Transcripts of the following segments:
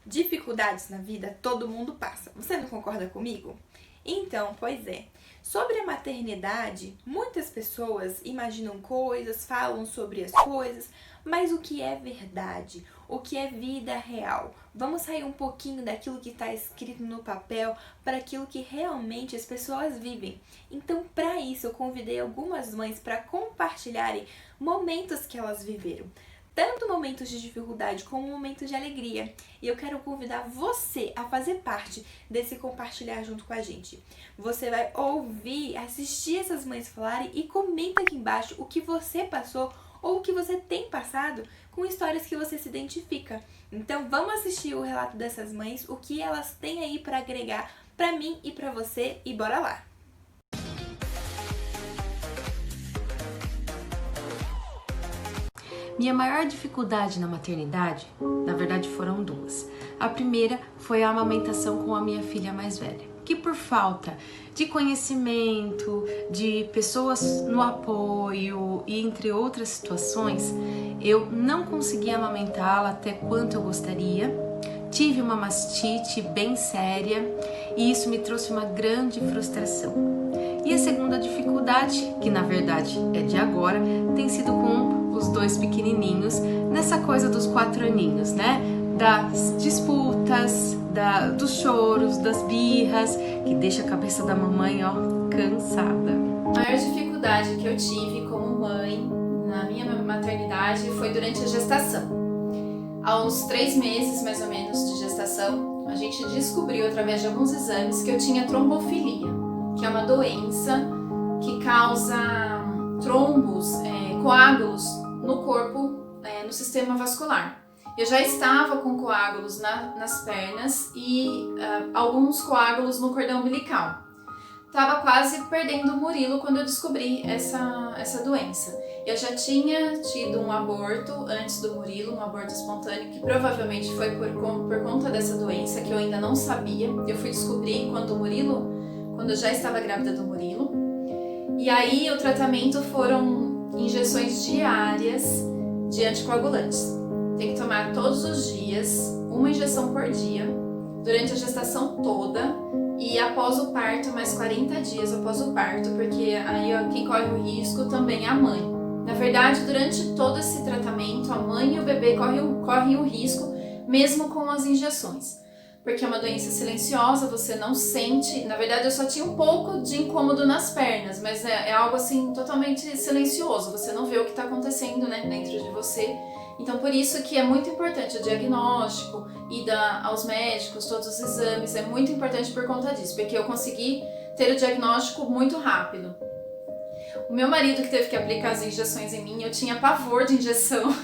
Dificuldades na vida todo mundo passa. Você não concorda comigo? Então, pois é. Sobre a maternidade, muitas pessoas imaginam coisas, falam sobre as coisas, mas o que é verdade? O que é vida real? Vamos sair um pouquinho daquilo que está escrito no papel para aquilo que realmente as pessoas vivem. Então, para isso, eu convidei algumas mães para compartilharem momentos que elas viveram. Tanto momentos de dificuldade como momentos de alegria. E eu quero convidar você a fazer parte desse compartilhar junto com a gente. Você vai ouvir, assistir essas mães falarem e comenta aqui embaixo o que você passou ou o que você tem passado com histórias que você se identifica. Então vamos assistir o relato dessas mães, o que elas têm aí para agregar para mim e para você e bora lá! Minha maior dificuldade na maternidade, na verdade foram duas. A primeira foi a amamentação com a minha filha mais velha, que por falta de conhecimento, de pessoas no apoio e entre outras situações, eu não consegui amamentá-la até quanto eu gostaria. Tive uma mastite bem séria e isso me trouxe uma grande frustração. E a segunda dificuldade, que na verdade é de agora, tem sido com os dois pequenininhos, nessa coisa dos 4 aninhos, né? Das disputas, dos choros, das birras, que deixa a cabeça da mamãe, ó, cansada. A maior dificuldade que eu tive como mãe na minha maternidade foi durante a gestação. Aos 3 meses, mais ou menos, de gestação, a gente descobriu, através de alguns exames, que eu tinha trombofilia, que é uma doença que causa trombos, coágulos no corpo, no sistema vascular. Eu já estava com coágulos nas pernas e alguns coágulos no cordão umbilical. Estava quase perdendo o Murilo quando eu descobri essa doença. Eu já tinha tido um aborto antes do Murilo, um aborto espontâneo, que provavelmente foi por conta dessa doença, que eu ainda não sabia. Eu fui descobrir quando eu já estava grávida do Murilo. E aí o tratamento foram injeções diárias de anticoagulantes. Tem que tomar todos os dias, uma injeção por dia, durante a gestação toda e após o parto, mais 40 dias após o parto, porque aí quem corre o risco também é a mãe. Na verdade, durante todo esse tratamento, a mãe e o bebê correm o risco, mesmo com as injeções. Porque é uma doença silenciosa, você não sente. Na verdade, eu só tinha um pouco de incômodo nas pernas, mas é algo assim totalmente silencioso. Você não vê o que está acontecendo, né, dentro de você. Então, por isso que é muito importante o diagnóstico, ir aos médicos, todos os exames. É muito importante por conta disso, porque eu consegui ter o diagnóstico muito rápido. O meu marido que teve que aplicar as injeções em mim, eu tinha pavor de injeção.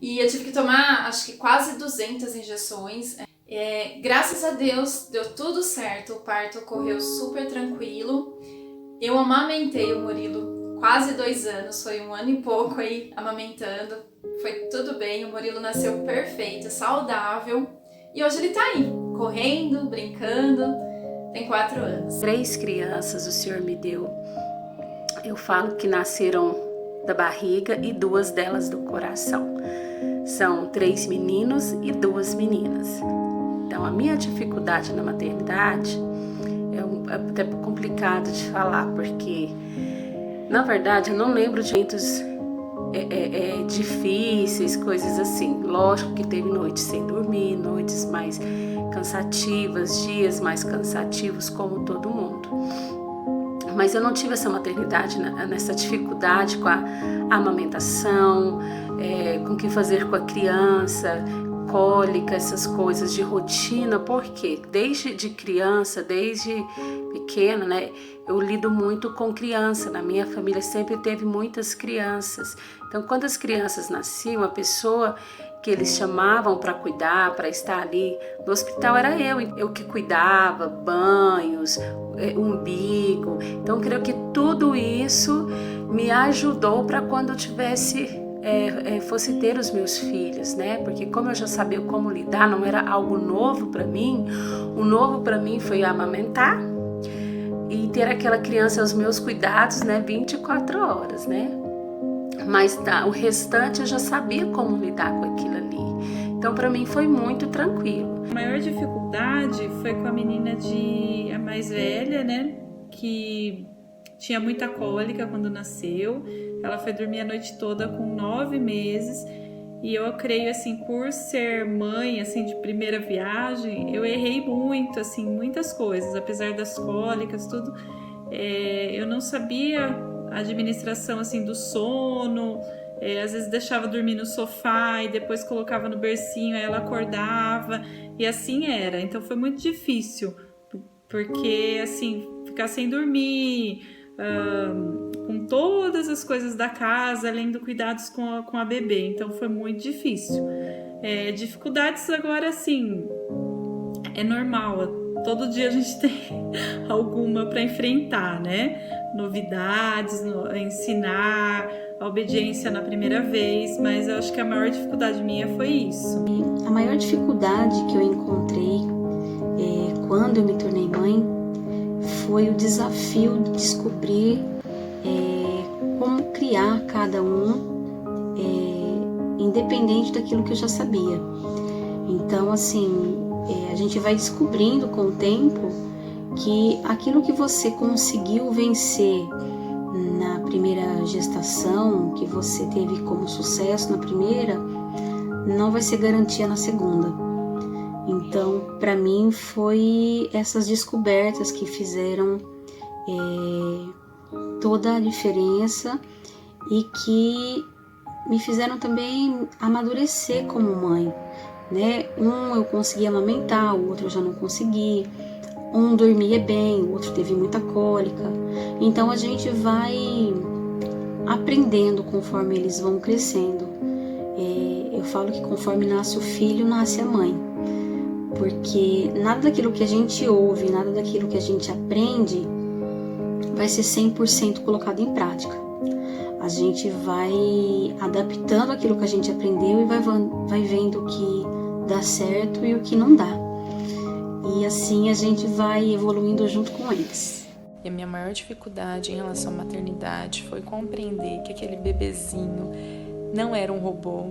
E eu tive que tomar, acho que quase 200 injeções. Graças a Deus, deu tudo certo, o parto ocorreu super tranquilo. Eu amamentei o Murilo quase 2 anos, foi 1 ano e pouco aí amamentando. Foi tudo bem, o Murilo nasceu perfeito, saudável. E hoje ele tá aí, correndo, brincando, tem 4 anos. 3 crianças o Senhor me deu. Eu falo que nasceram da barriga e 2 delas do coração. São 3 meninos e 2 meninas. Então, a minha dificuldade na maternidade é até complicado de falar, porque, na verdade, eu não lembro de muitos difíceis, coisas assim. Lógico que teve noites sem dormir, noites mais cansativas, dias mais cansativos, como todo mundo. Mas eu não tive essa maternidade, nessa dificuldade com a amamentação, com o que fazer com a criança, cólica, essas coisas de rotina, porque desde criança, desde pequena, né, eu lido muito com criança. Na minha família sempre teve muitas crianças. Então, quando as crianças nasciam, a pessoa que eles chamavam para cuidar, para estar ali no hospital, era eu que cuidava, banhos, umbigo. Então, eu creio que tudo isso me ajudou para quando eu fosse ter os meus filhos, né? Porque como eu já sabia como lidar, não era algo novo para mim. O novo para mim foi amamentar e ter aquela criança aos meus cuidados, né? 24 horas, né? Mas o restante eu já sabia como lidar com aquilo ali. Então, para mim foi muito tranquilo. A maior dificuldade foi com a menina a mais velha, né? Que tinha muita cólica quando nasceu. Ela foi dormir a noite toda com 9 meses. E eu creio, assim, por ser mãe, assim, de primeira viagem, eu errei muito, assim, muitas coisas. Apesar das cólicas, tudo. Eu não sabia a administração, assim, do sono. Às vezes deixava dormir no sofá e depois colocava no bercinho, aí ela acordava. E assim era. Então foi muito difícil. Porque, assim, ficar sem dormir... com todas as coisas da casa, além dos cuidados com a bebê. Então foi muito difícil. Dificuldades agora, assim, é normal. Todo dia a gente tem alguma para enfrentar, né? Novidades, ensinar, a obediência na primeira vez, mas eu acho que a maior dificuldade minha foi isso. A maior dificuldade que eu encontrei quando eu me tornei mãe foi o desafio de descobrir como criar cada um, independente daquilo que eu já sabia. Então, assim, a gente vai descobrindo com o tempo que aquilo que você conseguiu vencer na primeira gestação, que você teve como sucesso na primeira, não vai ser garantia na segunda. Então, para mim, foi essas descobertas que fizeram toda a diferença e que me fizeram também amadurecer como mãe, né? Um eu consegui amamentar, o outro eu já não consegui. Um dormia bem, o outro teve muita cólica. Então a gente vai aprendendo conforme eles vão crescendo. Eu falo que conforme nasce o filho, nasce a mãe. Porque nada daquilo que a gente ouve, nada daquilo que a gente aprende vai ser 100% colocado em prática. A gente vai adaptando aquilo que a gente aprendeu e vai vendo o que dá certo e o que não dá. E assim a gente vai evoluindo junto com eles. E a minha maior dificuldade em relação à maternidade foi compreender que aquele bebezinho não era um robô,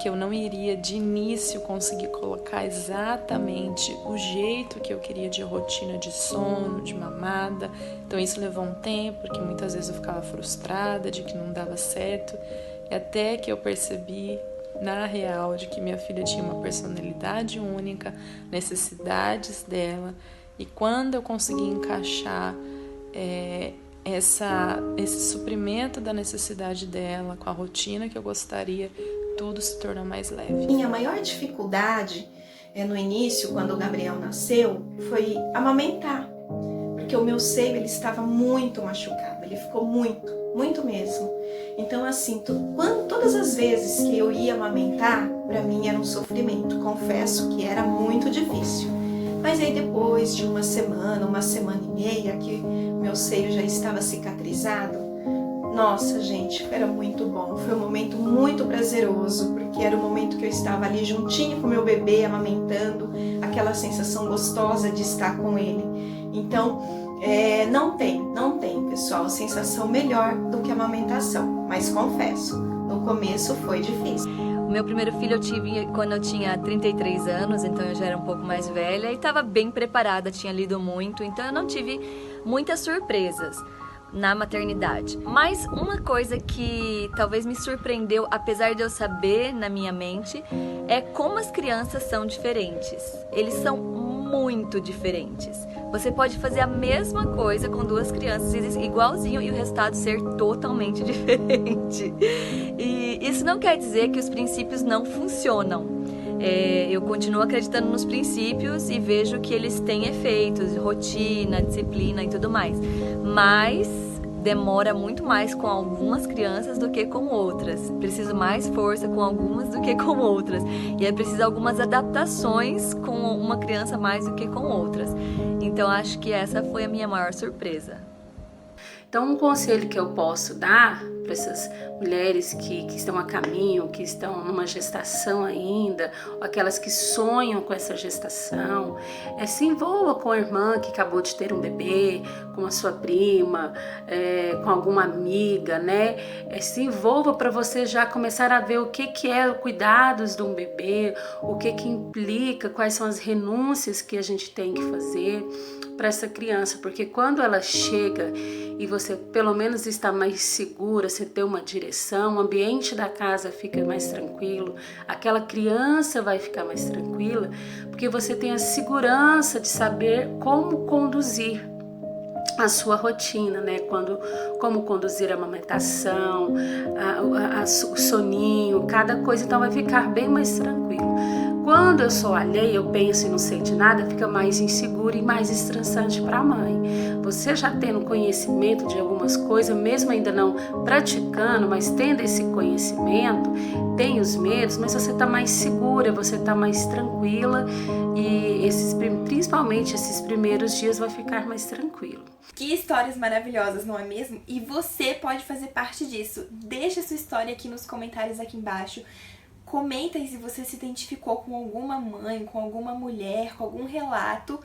que eu não iria de início conseguir colocar exatamente o jeito que eu queria de rotina de sono, de mamada. Então isso levou um tempo, porque muitas vezes eu ficava frustrada de que não dava certo. E até que eu percebi, na real, de que minha filha tinha uma personalidade única, necessidades dela. E quando eu consegui encaixar esse suprimento da necessidade dela com a rotina que eu gostaria, tudo se tornou mais leve. Minha maior dificuldade no início, quando o Gabriel nasceu, foi amamentar. Porque o meu seio ele estava muito machucado, ele ficou muito mesmo. Então assim, todas as vezes que eu ia amamentar, para mim era um sofrimento. Confesso que era muito difícil. Mas aí depois de uma semana e meia, que meu seio já estava cicatrizado, nossa, gente, era muito bom. Foi um momento muito prazeroso, porque era o momento que eu estava ali juntinho com meu bebê, amamentando, aquela sensação gostosa de estar com ele. Então, não tem, pessoal, sensação melhor do que a amamentação. Mas confesso, no começo foi difícil. O meu primeiro filho eu tive quando eu tinha 33 anos, então eu já era um pouco mais velha e estava bem preparada, tinha lido muito, então eu não tive muitas surpresas na maternidade. Mas uma coisa que talvez me surpreendeu, apesar de eu saber na minha mente, é como as crianças são diferentes. Eles são muito diferentes. Você pode fazer a mesma coisa com duas crianças igualzinho e o resultado ser totalmente diferente. E isso não quer dizer que os princípios não funcionam. Eu continuo acreditando nos princípios e vejo que eles têm efeitos, rotina, disciplina e tudo mais. Mas demora muito mais com algumas crianças do que com outras. Preciso mais força com algumas do que com outras. E é preciso algumas adaptações com uma criança mais do que com outras. Então acho que essa foi a minha maior surpresa. Então um conselho que eu posso dar para essas mulheres que estão a caminho, que estão numa gestação ainda, ou aquelas que sonham com essa gestação. Se envolva com a irmã que acabou de ter um bebê, com a sua prima, com alguma amiga, né? Se envolva para você já começar a ver o que é o cuidados de um bebê, o que implica, quais são as renúncias que a gente tem que fazer para essa criança, porque quando ela chega e você pelo menos está mais segura, você tem uma direção, o ambiente da casa fica mais tranquilo, aquela criança vai ficar mais tranquila, porque você tem a segurança de saber como conduzir a sua rotina, né? Como conduzir a amamentação, o soninho, cada coisa, então vai ficar bem mais tranquilo. Quando eu sou alheia, eu penso e não sei de nada, fica mais inseguro e mais estressante para a mãe. Você já tendo conhecimento de algumas coisas, mesmo ainda não praticando, mas tendo esse conhecimento, tem os medos, mas você está mais segura, você está mais tranquila e principalmente esses primeiros dias vai ficar mais tranquilo. Que histórias maravilhosas, não é mesmo? E você pode fazer parte disso. Deixa sua história aqui nos comentários aqui embaixo. Comenta aí se você se identificou com alguma mãe, com alguma mulher, com algum relato.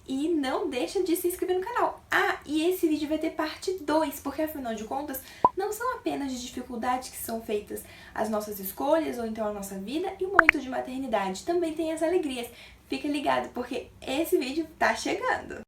E não deixa de se inscrever no canal. E esse vídeo vai ter parte 2, porque afinal de contas, não são apenas de dificuldades que são feitas as nossas escolhas, ou então a nossa vida, e o momento de maternidade. Também tem as alegrias. Fica ligado, porque esse vídeo tá chegando.